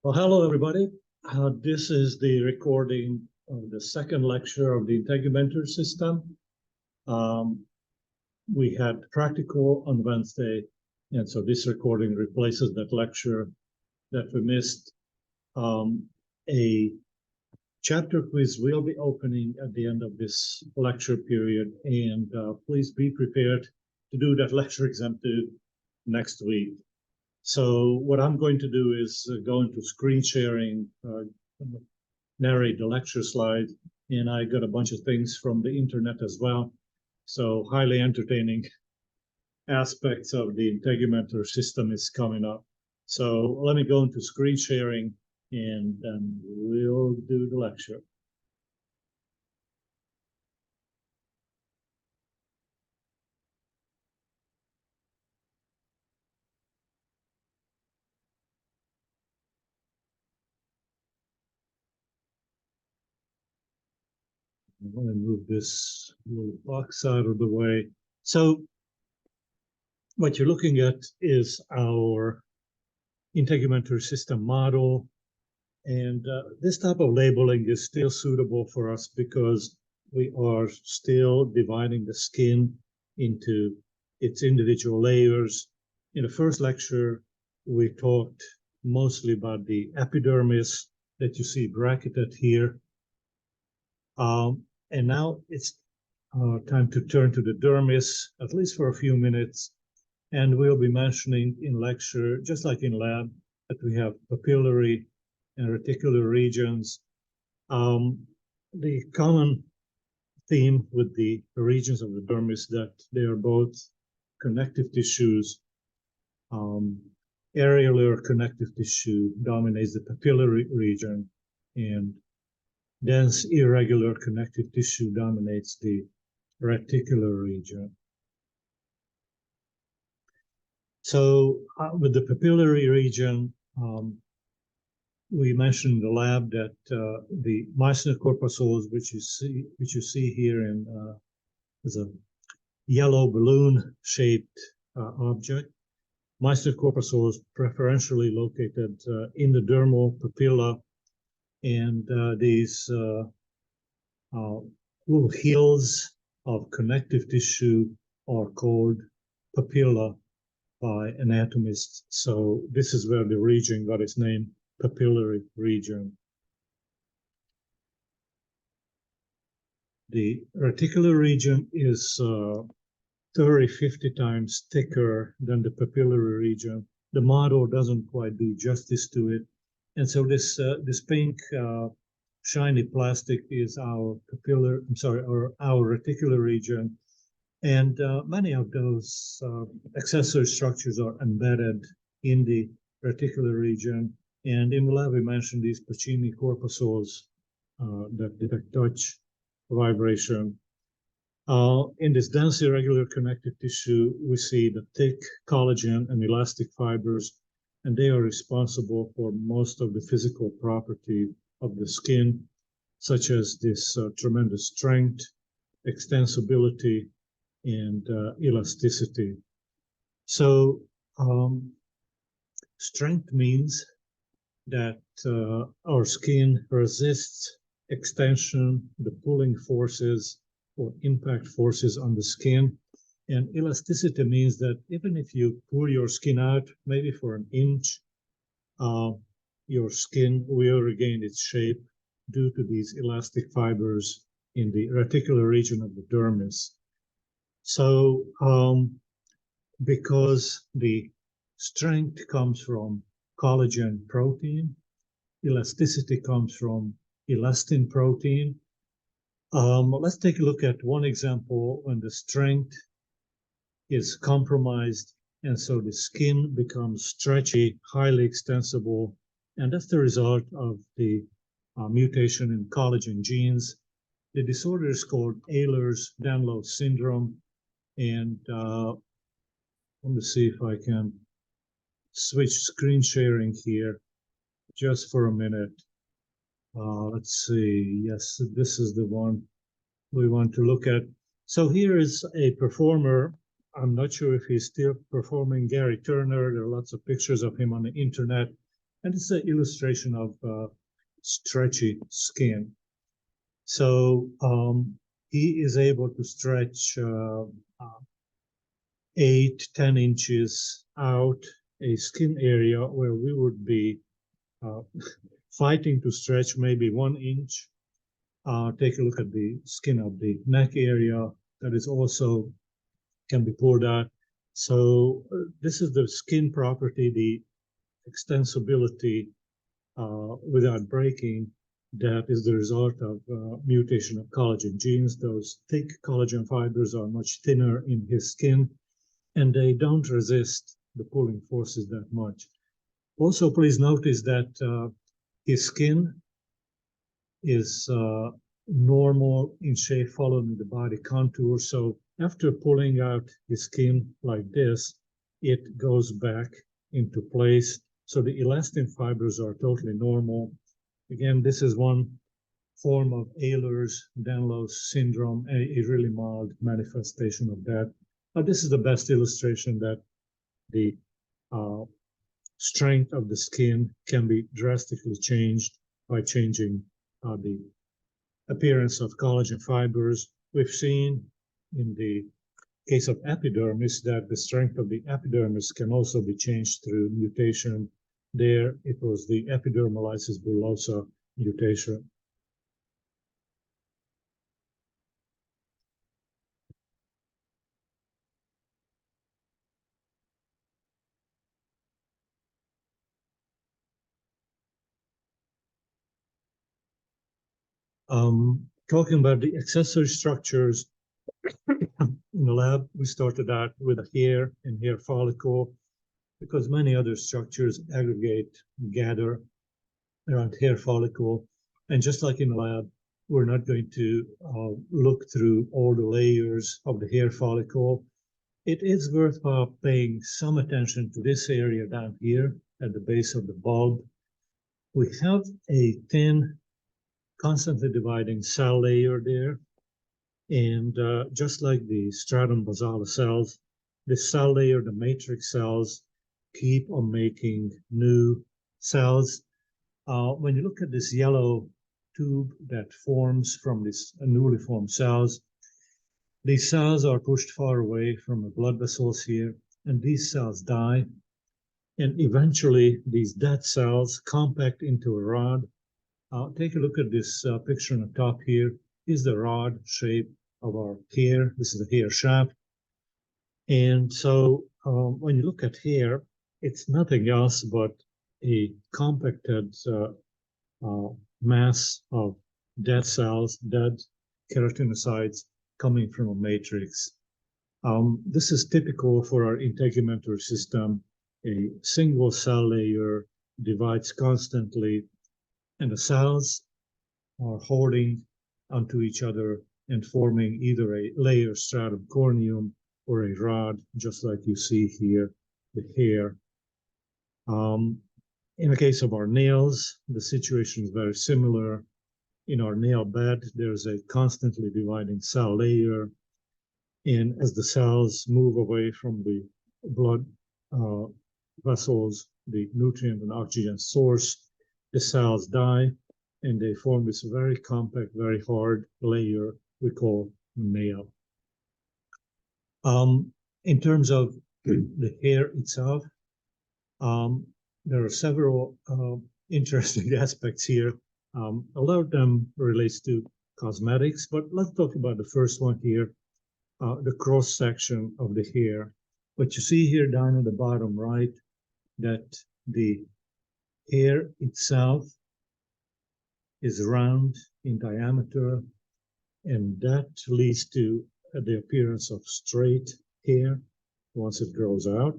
Well, hello, everybody. This is the recording of the second lecture of the Integumentary system. We had practical on Wednesday, and so this recording replaces that lecture that we missed. A chapter quiz will be opening at the end of this lecture period, and please be prepared to do that lecture exam too next week. So what I'm going to do is go into screen sharing, narrate the lecture slide, and I got a bunch of things from the internet as well. So highly entertaining aspects of the integumentary system is coming up. So let me go into screen sharing and then we'll do the lecture. I'm going to move this little box out of the way. So what you're looking at is our integumentary system model. And this type of labeling is still suitable for us because we are still dividing the skin into its individual layers. In the first lecture, we talked mostly about the epidermis that you see bracketed here. And now it's time to turn to the dermis, at least for a few minutes. And we'll be mentioning in lecture, just like in lab, that we have papillary and reticular regions. The common theme with the regions of the dermis that they are both connective tissues. Areolar connective tissue dominates the papillary region, and dense irregular connective tissue dominates the reticular region. So with the papillary region, we mentioned in the lab that the mycin corpuscles, which you see here in is a yellow balloon-shaped object. Mycin corpuscles preferentially located in the dermal papilla, and these little hills of connective tissue are called papilla by anatomists. So this is where the region got its name, papillary region. The reticular region is 30-50 times thicker than the papillary region. The model doesn't quite do justice to it. And so this pink shiny plastic is our reticular region. And many of those accessory structures are embedded in the reticular region. And in the lab, we mentioned these Pacini corpuscles that detect touch, vibration. In this dense irregular connective tissue, we see the thick collagen and elastic fibers, and they are responsible for most of the physical property of the skin, such as this tremendous strength, extensibility, and elasticity. So strength means that our skin resists extension, the pulling forces or impact forces on the skin. And elasticity means that even if you pull your skin out, maybe for an inch, your skin will regain its shape due to these elastic fibers in the reticular region of the dermis. So because the strength comes from collagen protein, elasticity comes from elastin protein. Let's take a look at one example when the strength is compromised, and so the skin becomes stretchy, highly extensible, and that's the result of the mutation in collagen genes. The disorder is called Ehlers-Danlos syndrome, and let me see if I can switch screen sharing here just for a minute. Let's see. Yes, this is the one we want to look at. So here is a performer. I'm not sure if he's still performing, Gary Turner. There are lots of pictures of him on the internet. And it's an illustration of stretchy skin. So he is able to stretch 8-10 inches out a skin area where we would be fighting to stretch maybe 1 inch. Take a look at the skin of the neck area that is also can be pulled out. So this is the skin property, the extensibility without breaking, that is the result of mutation of collagen genes. Those thick collagen fibers are much thinner in his skin, and they don't resist the pulling forces that much. Also, please notice that his skin is normal in shape following the body contour. So after pulling out his skin like this, it goes back into place. So the elastin fibers are totally normal. Again, this is one form of Ehlers-Danlos syndrome, a really mild manifestation of that. This is the best illustration that the strength of the skin can be drastically changed by changing the appearance of collagen fibers. We've seen in the case of epidermis that the strength of the epidermis can also be changed through mutation. There, it was the epidermolysis bullosa mutation. Talking about the accessory structures, in the lab, we started out with a hair and hair follicle because many other structures aggregate, gather around hair follicle. And just like in the lab, we're not going to look through all the layers of the hair follicle. It is worthwhile paying some attention to this area down here at the base of the bulb. We have a thin, constantly dividing cell layer there. And just like the stratum basale cells, the cell layer, the matrix cells, keep on making new cells. When you look at this yellow tube that forms from these newly formed cells, these cells are pushed far away from the blood vessels here, and these cells die. And eventually, these dead cells compact into a rod. Take a look at this picture on the top here. Is the rod shape of our hair. This is the hair shaft. And so when you look at hair, it's nothing else but a compacted mass of dead cells, dead keratinocytes coming from a matrix. This is typical for our integumentary system. A single cell layer divides constantly, and the cells are holding onto each other and forming either a layer stratum corneum or a rod, just like you see here, the hair. In the case of our nails, the situation is very similar. In our nail bed, there's a constantly dividing cell layer. And as the cells move away from the blood vessels, the nutrient and oxygen source, the cells die, and they form this very compact, very hard layer we call nail. In terms of the hair itself, there are several interesting aspects here. A lot of them relates to cosmetics, but let's talk about the first one here, the cross section of the hair. What you see here down at the bottom right, that the hair itself is round in diameter, and that leads to the appearance of straight hair once it grows out.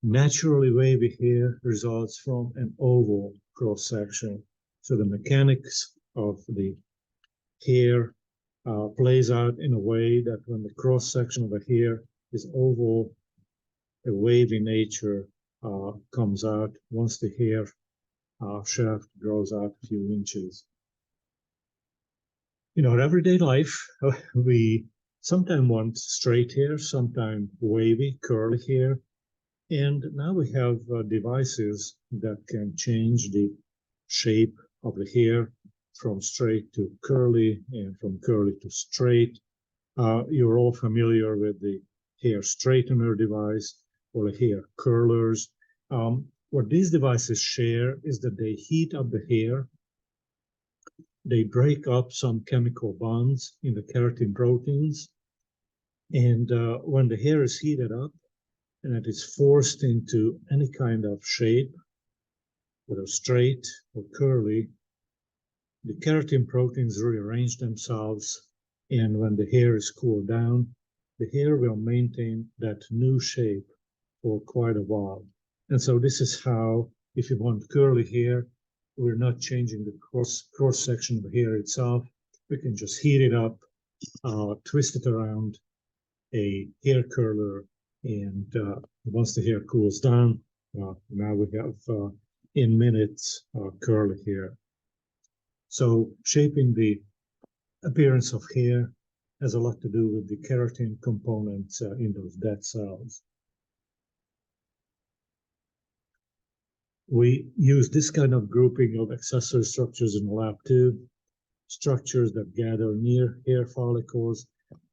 Naturally wavy hair results from an oval cross section. So the mechanics of the hair plays out in a way that when the cross section of the hair is oval, a wavy nature comes out once the hair shaft grows out a few inches. In our everyday life, we sometimes want straight hair, sometimes wavy, curly hair. And now we have devices that can change the shape of the hair from straight to curly and from curly to straight. You're all familiar with the hair straightener device or the hair curlers. What these devices share is that they heat up the hair. They break up some chemical bonds in the keratin proteins. And when the hair is heated up and it is forced into any kind of shape, whether straight or curly, the keratin proteins rearrange themselves. And when the hair is cooled down, the hair will maintain that new shape for quite a while. And so this is how, if you want curly hair, we're not changing the cross section of the hair itself. We can just heat it up, twist it around a hair curler, and once the hair cools down, now we have in minutes curly hair. So shaping the appearance of hair has a lot to do with the keratin components in those dead cells. We use this kind of grouping of accessory structures in the lab too, structures that gather near hair follicles.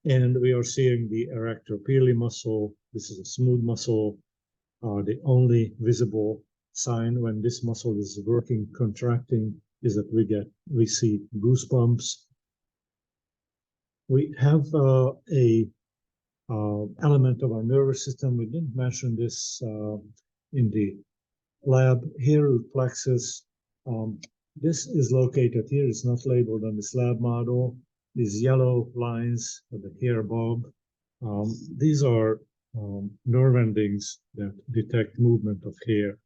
And we are seeing the erector pili muscle. This is a smooth muscle. The only visible sign when this muscle is working, contracting, is that we see goosebumps. We have a element of our nervous system. We didn't mention this in the lab, hair root plexus. This is located here. It's not labeled on this lab model. These yellow lines of the hair bulb, these are nerve endings that detect movement of hair.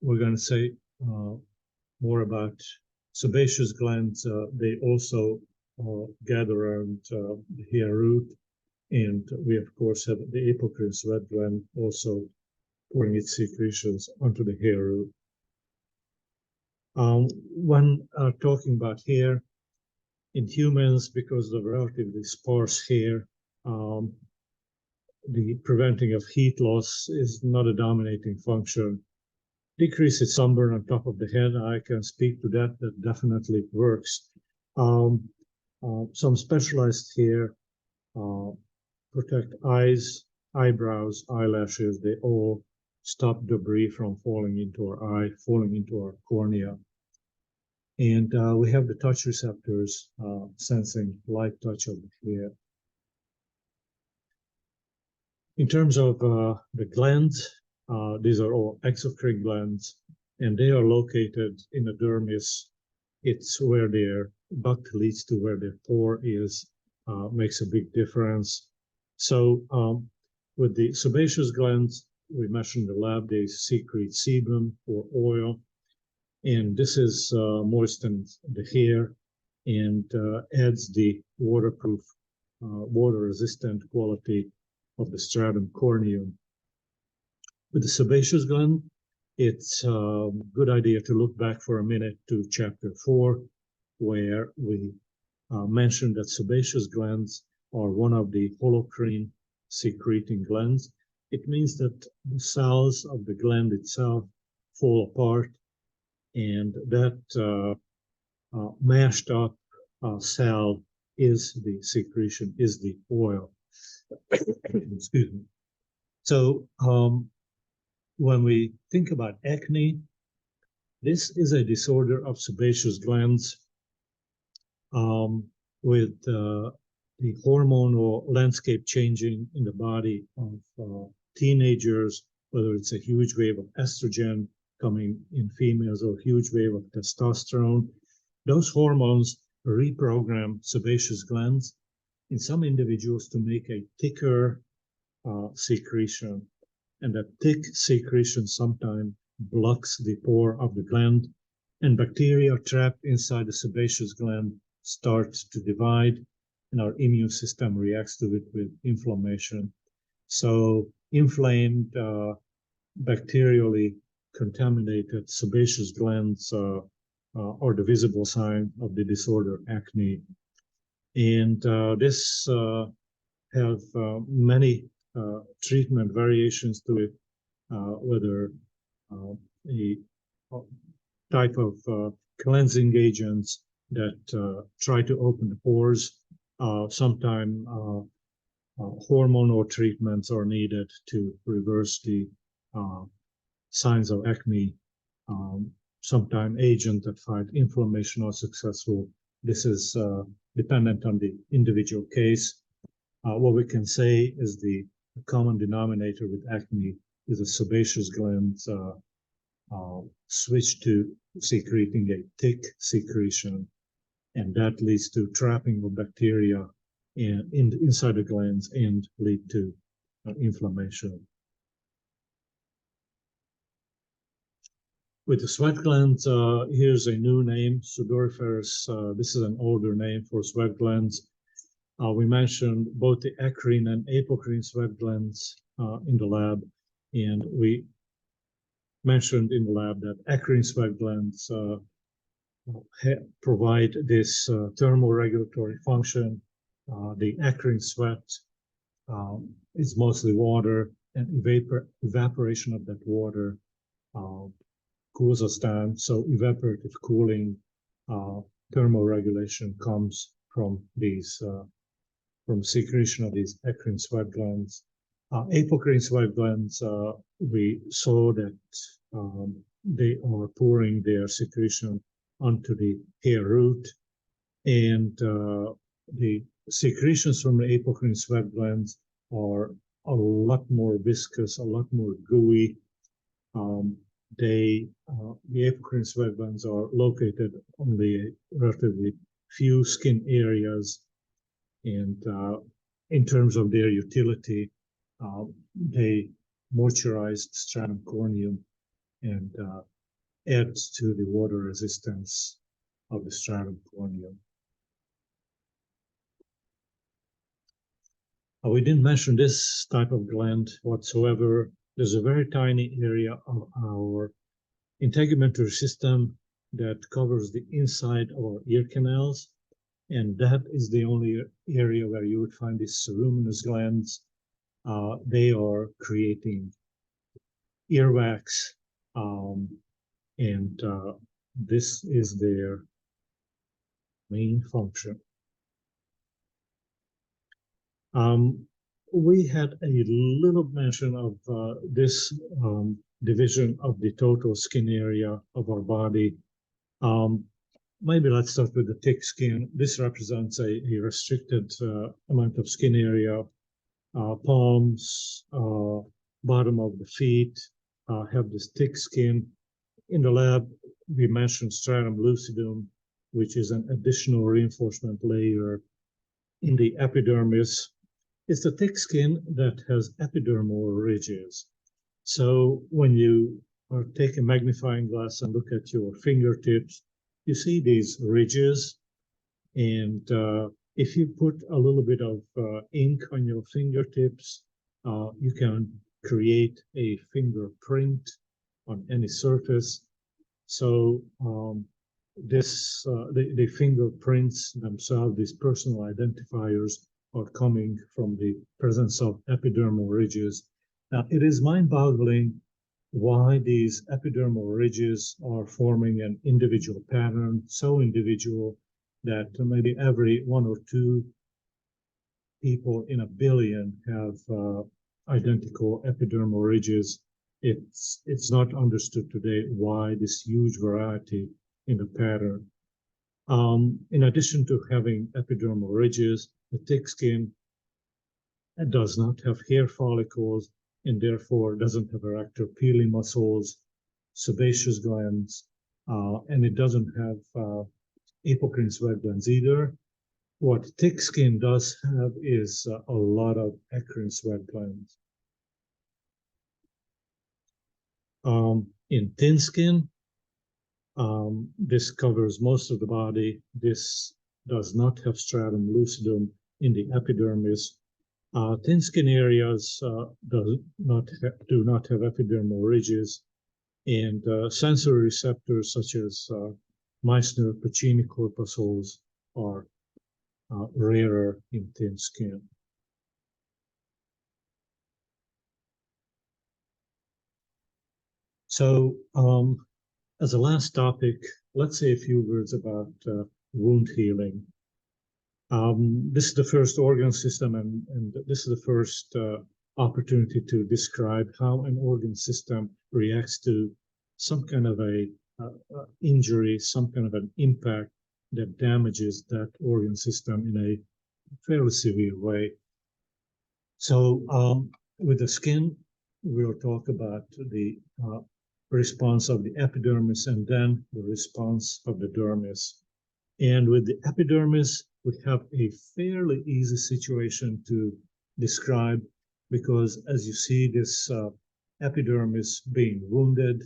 We're going to say more about sebaceous glands. They also gather around the hair root. And we, of course, have the apocrine sweat gland also pouring its secretions onto the hair root. When talking about hair, in humans, because of relatively sparse hair, the preventing of heat loss is not a dominating function. Decreases sunburn on top of the head, I can speak to that. That definitely works. Some specialized hair protect eyes, eyebrows, eyelashes. They all stop debris from falling into our eye, falling into our cornea. And we have the touch receptors sensing light touch of the hair. In terms of the glands, these are all exocrine glands, and they are located in the dermis. It's where their duct leads to where their pore is, makes a big difference. So with the sebaceous glands, we mentioned in the lab, they secrete sebum or oil. And this is moistens the hair and adds the waterproof, water-resistant quality of the stratum corneum. With the sebaceous gland, it's a good idea to look back for a minute to chapter 4, where we mentioned that sebaceous glands are one of the holocrine secreting glands. It means that the cells of the gland itself fall apart, and that mashed up cell is the secretion, is the oil. Excuse me. So when we think about acne, this is a disorder of sebaceous glands with the hormonal landscape changing in the body of teenagers, whether it's a huge wave of estrogen coming in females or a huge wave of testosterone. Those hormones reprogram sebaceous glands in some individuals to make a thicker secretion. And that thick secretion sometimes blocks the pore of the gland, and bacteria trapped inside the sebaceous gland start to divide, and our immune system reacts to it with inflammation. So inflamed, bacterially contaminated sebaceous glands are the visible sign of the disorder acne. And this have many treatment variations to it, whether a type of cleansing agents that try to open the pores. Sometimes hormonal treatments are needed to reverse the signs of acne. Sometimes agents that fight inflammation are successful. This is dependent on the individual case. What we can say is the common denominator with acne is a sebaceous gland switch to secreting a thick secretion, and that leads to trapping of bacteria inside the glands and lead to inflammation. With the sweat glands, here's a new name, sudoriferous. This is an older name for sweat glands. We mentioned both the acrine and apocrine sweat glands in the lab, and we mentioned in the lab that acrine sweat glands provide this thermoregulatory function. The acrine sweat is mostly water, and evaporation of that water cools us down. So evaporative cooling, thermoregulation comes from these from secretion of these acrine sweat glands. Apocrine sweat glands, we saw that they are pouring their secretion onto the hair root, and the secretions from the apocrine sweat glands are a lot more viscous, a lot more gooey. The apocrine sweat glands are located on the relatively few skin areas, and in terms of their utility, they moisturize the stratum corneum and add to the water resistance of the stratum corneum. We didn't mention this type of gland whatsoever. There's a very tiny area of our integumentary system that covers the inside of our ear canals, and that is the only area where you would find these ceruminous glands. They are creating earwax, and this is their main function. We had a little mention of this division of the total skin area of our body. Maybe let's start with the thick skin. This represents a restricted amount of skin area. Palms, bottom of the feet have this thick skin. In the lab, we mentioned stratum lucidum, which is an additional reinforcement layer in the epidermis. It's the thick skin that has epidermal ridges. So when you take a magnifying glass and look at your fingertips, you see these ridges. And if you put a little bit of ink on your fingertips, you can create a fingerprint on any surface. So the fingerprints themselves, these personal identifiers, are coming from the presence of epidermal ridges. Now, it is mind-boggling why these epidermal ridges are forming an individual pattern, so individual that maybe every 1 or 2 people in a billion have identical epidermal ridges. It's not understood today why this huge variety in the pattern. In addition to having epidermal ridges, the thick skin does not have hair follicles and therefore doesn't have erector pili muscles, sebaceous glands, and it doesn't have apocrine sweat glands either. What thick skin does have is a lot of acrine sweat glands. In thin skin, this covers most of the body. This does not have stratum lucidum in the epidermis. Thin skin areas do not have epidermal ridges, and sensory receptors such as Meissner-Pacini corpuscles are rarer in thin skin. So as a last topic, let's say a few words about wound healing. This is the first organ system, and this is the first opportunity to describe how an organ system reacts to some kind of a injury, some kind of an impact that damages that organ system in a fairly severe way. So with the skin, we'll talk about the response of the epidermis and then the response of the dermis. And with the epidermis, we have a fairly easy situation to describe because as you see this epidermis being wounded,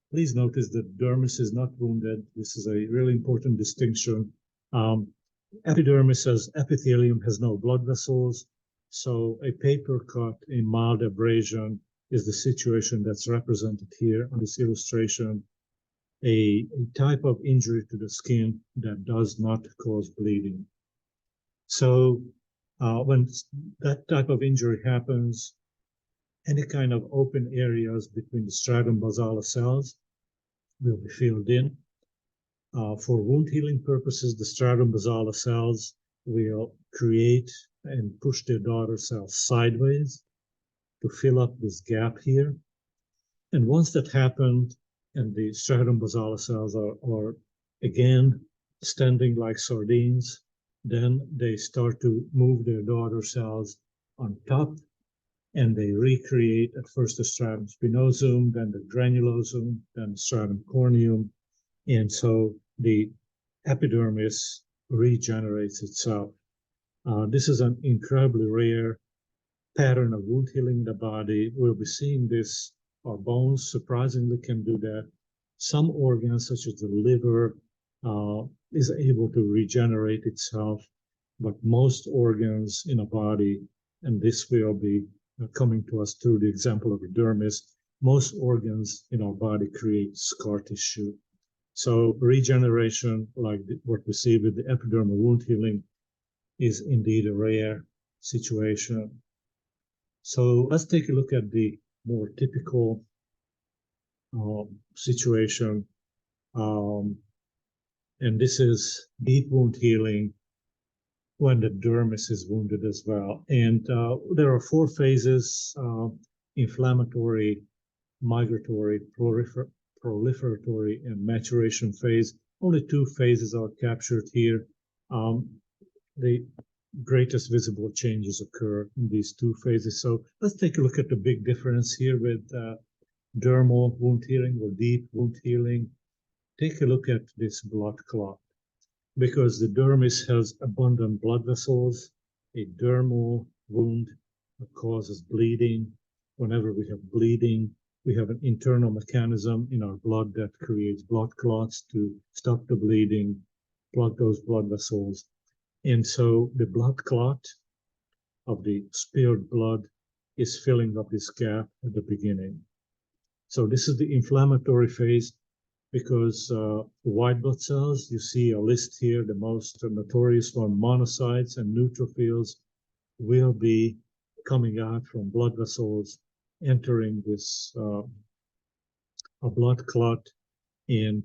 please notice that dermis is not wounded. This is a really important distinction. Epidermis as epithelium has no blood vessels, so a paper cut, a mild abrasion is the situation that's represented here on this illustration. A type of injury to the skin that does not cause bleeding. So when that type of injury happens, any kind of open areas between the stratum basale cells will be filled in. For wound healing purposes, the stratum basale cells will create and push their daughter cells sideways to fill up this gap here. And once that happened, and the stratum basale cells are again standing like sardines, then they start to move their daughter cells on top, and they recreate at first the stratum spinosum, then the granulosum, then the stratum corneum, and so the epidermis regenerates itself. This is an incredibly rare pattern of wound healing in the body. We'll be seeing this. Our bones surprisingly can do that. Some organs, such as the liver, is able to regenerate itself, but most organs in a body, and this will be coming to us through the example of the dermis, most organs in our body create scar tissue. So regeneration, like what we see with the epidermal wound healing, is indeed a rare situation. So let's take a look at the more typical situation. And this is deep wound healing when the dermis is wounded as well. And there are 4 phases: inflammatory, migratory, proliferatory, and maturation phase. Only 2 phases are captured here. The greatest visible changes occur in these 2 phases. So let's take a look at the big difference here with dermal wound healing or deep wound healing. Take a look at this blood clot. Because the dermis has abundant blood vessels, a dermal wound causes bleeding. Whenever we have bleeding, we have an internal mechanism in our blood that creates blood clots to stop the bleeding, plug those blood vessels. And so the blood clot of the spilled blood is filling up this gap at the beginning. So this is the inflammatory phase because white blood cells, you see a list here, the most notorious one, monocytes and neutrophils, will be coming out from blood vessels, entering this a blood clot and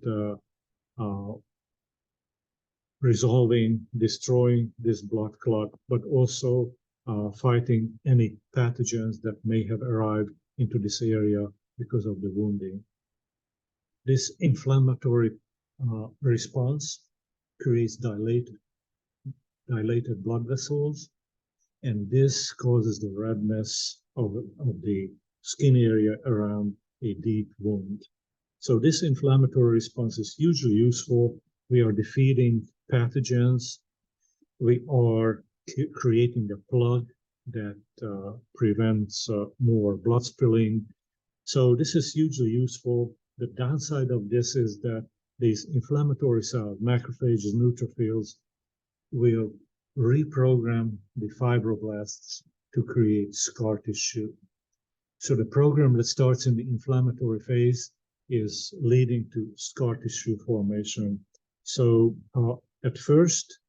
resolving, destroying this blood clot, but also fighting any pathogens that may have arrived into this area because of the wounding. This inflammatory response creates dilated blood vessels, and this causes the redness of the skin area around a deep wound. So this inflammatory response is hugely useful. We are defeating pathogens. We are creating a plug that prevents more blood spilling. So this is hugely useful. The downside of this is that these inflammatory cells, macrophages, neutrophils, will reprogram the fibroblasts to create scar tissue. So the program that starts in the inflammatory phase is leading to scar tissue formation. So at first,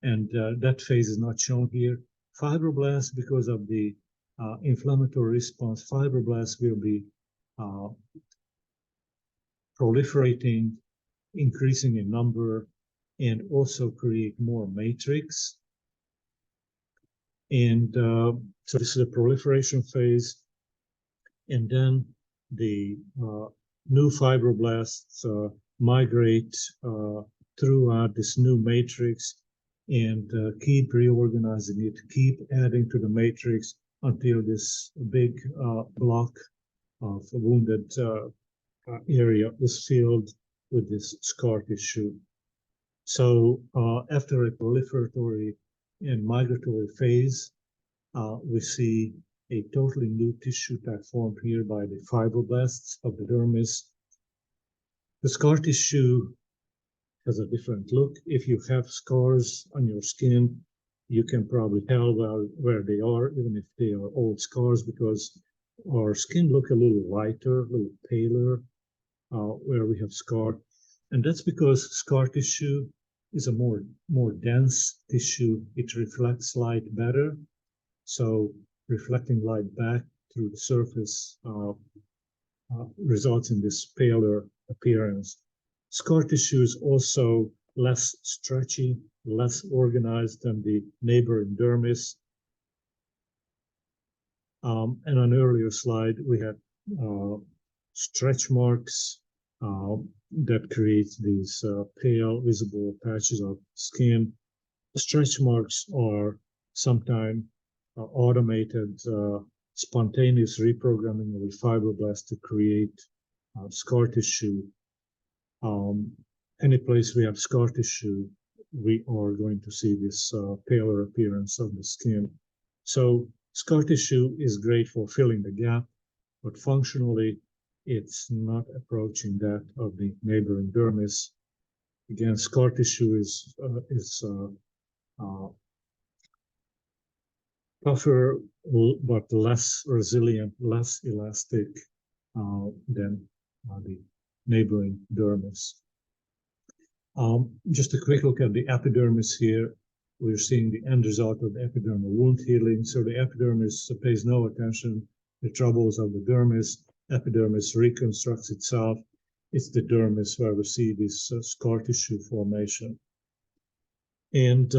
and that phase is not shown here, fibroblasts, because of the inflammatory response, fibroblasts will be proliferating, increasing in number, and also create more matrix. And so this is a proliferation phase. And then the new fibroblasts migrate throughout this new matrix and keep reorganizing it, keep adding to the matrix until this big block of wounded area is filled with this scar tissue. So after a proliferatory and migratory phase, we see a totally new tissue type formed here by the fibroblasts of the dermis. The scar tissue has a different look. If you have scars on your skin, you can probably tell where they are, even if they are old scars, because our skin look a little lighter, a little paler where we have scar. And that's because scar tissue is a more dense tissue. It reflects light better. So reflecting light back through the surface results in this paler appearance. Scar tissue is also less stretchy, less organized than the neighboring dermis. And on an earlier slide, we had stretch marks that create these pale, visible patches of skin. The stretch marks are sometimes automated, spontaneous reprogramming of the fibroblasts to create scar tissue. Any place we have scar tissue, we are going to see this paler appearance of the skin. So scar tissue is great for filling the gap, but functionally, it's not approaching that of the neighboring dermis. Again, scar tissue is tougher, but less resilient, less elastic than the neighboring dermis. Just a quick look at the epidermis here. We're seeing the end result of the epidermal wound healing. So the epidermis pays no attention to the troubles of the dermis. Epidermis reconstructs itself. It's the dermis where we see this scar tissue formation. And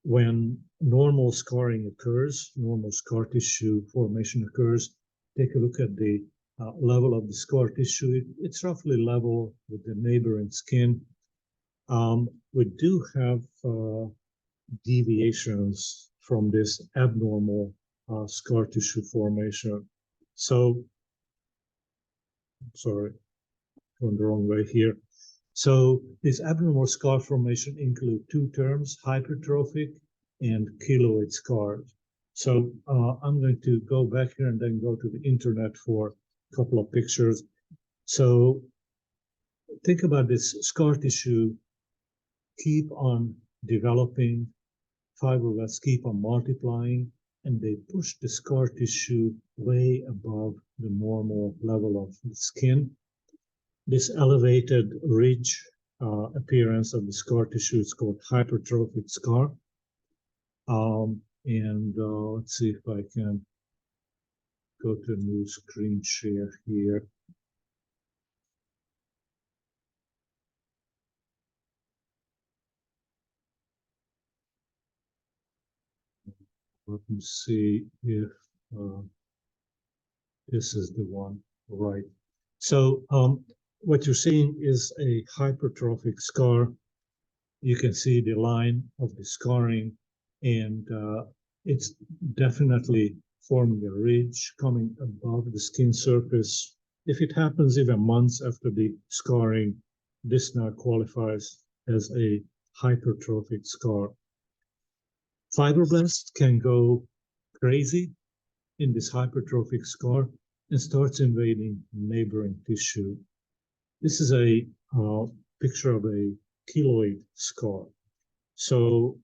when normal scarring occurs, normal scar tissue formation occurs, take a look at the level of the scar tissue. It's roughly level with the neighboring skin. We do have deviations from this abnormal scar tissue formation. So, sorry, going the wrong way here. So this abnormal scar formation include two terms, hypertrophic and keloid scars. So I'm going to go back here and then go to the internet for a couple of pictures. So think about this scar tissue, keep on developing, fibroblasts keep on multiplying, and they push the scar tissue way above the normal level of the skin. This elevated ridge appearance of the scar tissue is called hypertrophic scar. Let's see if I can go to a new screen share here. Let me see if this is the one, right? So what you're seeing is a hypertrophic scar. You can see the line of the scarring, and it's definitely forming a ridge coming above the skin surface. If it happens even months after the scarring, this now qualifies as a hypertrophic scar. Fibroblasts can go crazy in this hypertrophic scar and starts invading neighboring tissue. This is a picture of a keloid scar. So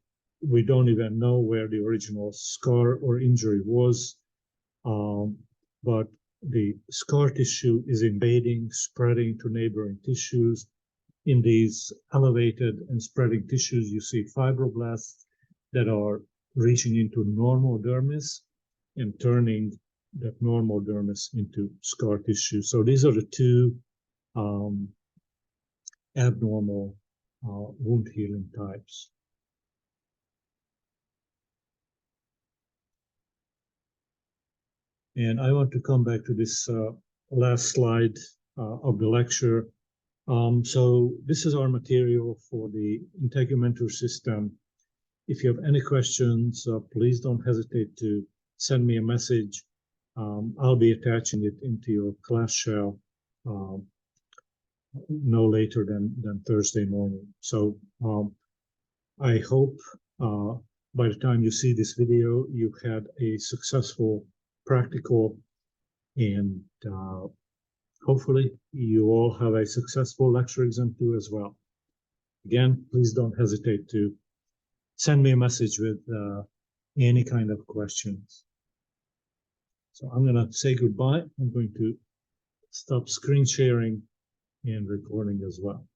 we don't even know where the original scar or injury was, but the scar tissue is invading, spreading to neighboring tissues. In these elevated and spreading tissues, you see fibroblasts that are reaching into normal dermis and turning that normal dermis into scar tissue. So these are the two abnormal wound healing types. And I want to come back to this last slide of the lecture. So this is our material for the Integumentary system. If you have any questions, please don't hesitate to send me a message. I'll be attaching it into your class shell no later than Thursday morning. So I hope by the time you see this video, you had a successful practical, and hopefully you all have a successful lecture exam too as well. Again, please don't hesitate to send me a message with any kind of questions. So I'm going to say goodbye. I'm going to stop screen sharing and recording as well.